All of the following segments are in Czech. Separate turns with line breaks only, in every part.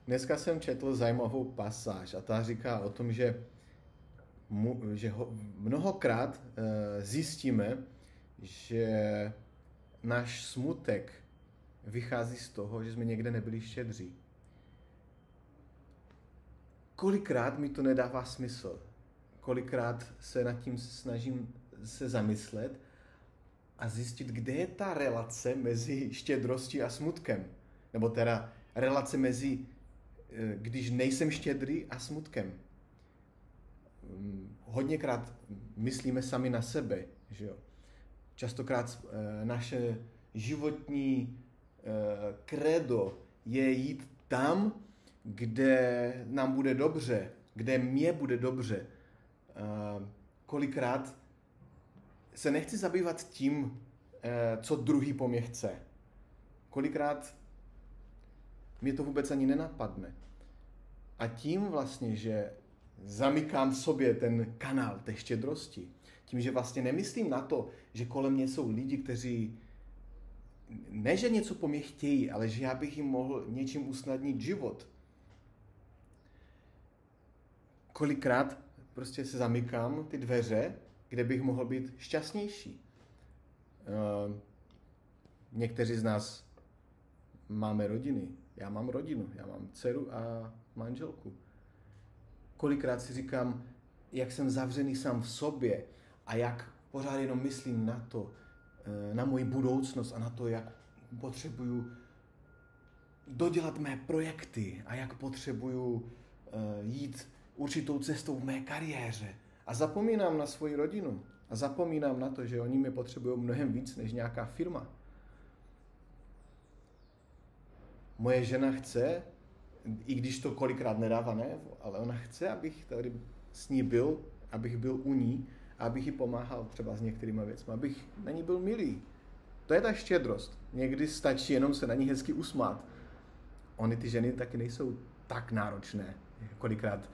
Dneska jsem četl zajímavou pasáž a ta říká o tom, že mnohokrát zjistíme, že náš smutek vychází z toho, že jsme někde nebyli štědří. Kolikrát mi to nedává smysl. Kolikrát se nad tím snažím se zamyslet a zjistit, kde je ta relace mezi štědrostí a smutkem. Nebo teda relace mezi, když nejsem štědrý a smutkem. Hodněkrát myslíme sami na sebe, že jo. Častokrát naše životní kredo je jít tam, kde nám bude dobře, kde mě bude dobře. Kolikrát se nechci zabývat tím, co druhý po mně chce. Kolikrát mě to vůbec ani nenapadne. A tím vlastně, že zamykám v sobě ten kanál té štědrosti, tím, že vlastně nemyslím na to, že kolem mě jsou lidi, kteří ne, že něco po mně chtějí, ale že já bych jim mohl něčím usnadnit život. Kolikrát prostě se zamykám ty dveře, kde bych mohl být šťastnější. Někteří z nás máme rodiny. Já mám rodinu, já mám dceru a manželku. Kolikrát si říkám, jak jsem zavřený sám v sobě a jak pořád jenom myslím na to, na moji budoucnost a na to, jak potřebuju dodělat mé projekty a jak potřebuju jít určitou cestou v mé kariéře. A zapomínám na svoji rodinu. A zapomínám na to, že oni mě potřebují mnohem víc než nějaká firma. Moje žena chce, i když to kolikrát nedává najevo, ale ona chce, abych tady s ní byl, abych byl u ní a abych jí pomáhal třeba s některýma věcmi, abych na ní byl milý. To je ta štědrost. Někdy stačí jenom se na ní hezky usmát. Ony ty ženy taky nejsou tak náročné. Kolikrát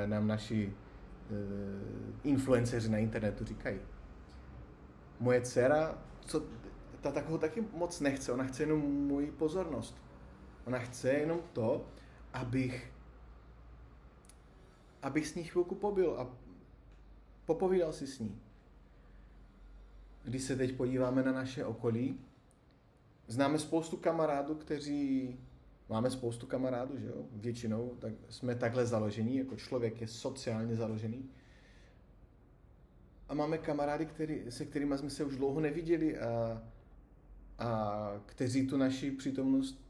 nám naši influenceři na internetu říkají. Moje dcera, ta takovou taky moc nechce, ona chce jenom moji pozornost. Ona chce jenom to, abych s ní chvilku pobyl a popovídal si s ní. Když se teď podíváme na naše okolí, máme spoustu kamarádů, že jo? Většinou tak jsme takhle založení, jako člověk je sociálně založený. A máme kamarády, se kterými jsme se už dlouho neviděli a kteří tu naši přítomnost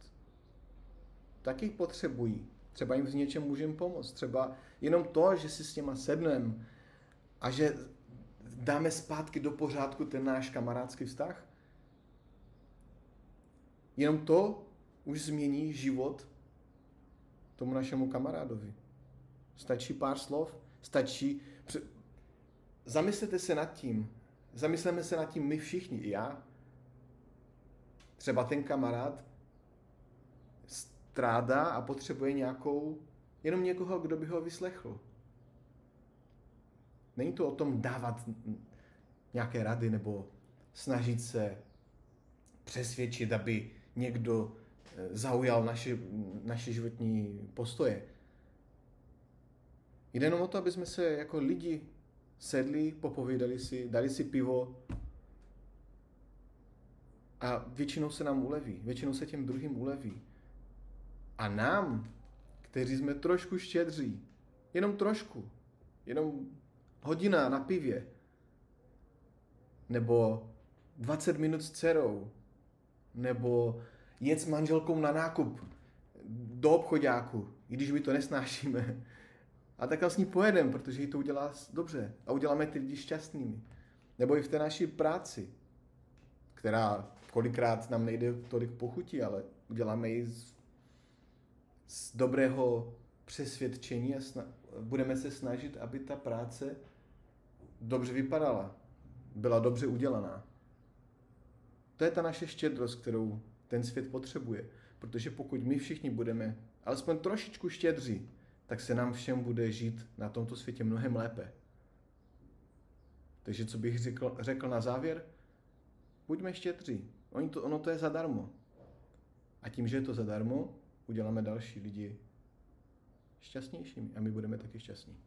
taky potřebují. Třeba jim v něčem můžeme pomoct. Třeba jenom to, že si s těma sedneme a že dáme zpátky do pořádku ten náš kamarádský vztah. Jenom to už změní život tomu našemu kamarádovi. Stačí pár slov, zamyslete se nad tím. Zamysleme se nad tím my všichni, i já. Třeba ten kamarád strádá a potřebuje jenom někoho, kdo by ho vyslechl. Není to o tom dávat nějaké rady nebo snažit se přesvědčit, aby někdo zaujal naše životní postoje. Jde jenom o to, aby jsme se jako lidi sedli, popovídali si, dali si pivo a většinou se nám uleví, většinou se těm druhým uleví. A nám, kteří jsme trošku štědří, jenom trošku, jenom hodina na pivě, nebo 20 minut s dcerou, nebo jet s manželkou na nákup do obchoďáku, i když my to nesnášíme. A tak s ní pojedeme, protože jí to udělá dobře a uděláme ty lidi šťastnými. Nebo i v té naší práci, která kolikrát nám nejde tolik pochutí, ale uděláme ji z dobrého přesvědčení a budeme se snažit, aby ta práce dobře vypadala, byla dobře udělaná. To je ta naše štědrost, kterou ten svět potřebuje. Protože pokud my všichni budeme alespoň trošičku štědří, tak se nám všem bude žít na tomto světě mnohem lépe. Takže co bych řekl na závěr? Buďme štědří. Ono to je zadarmo. A tím, že je to zadarmo, uděláme další lidi šťastnějšími a my budeme taky šťastní.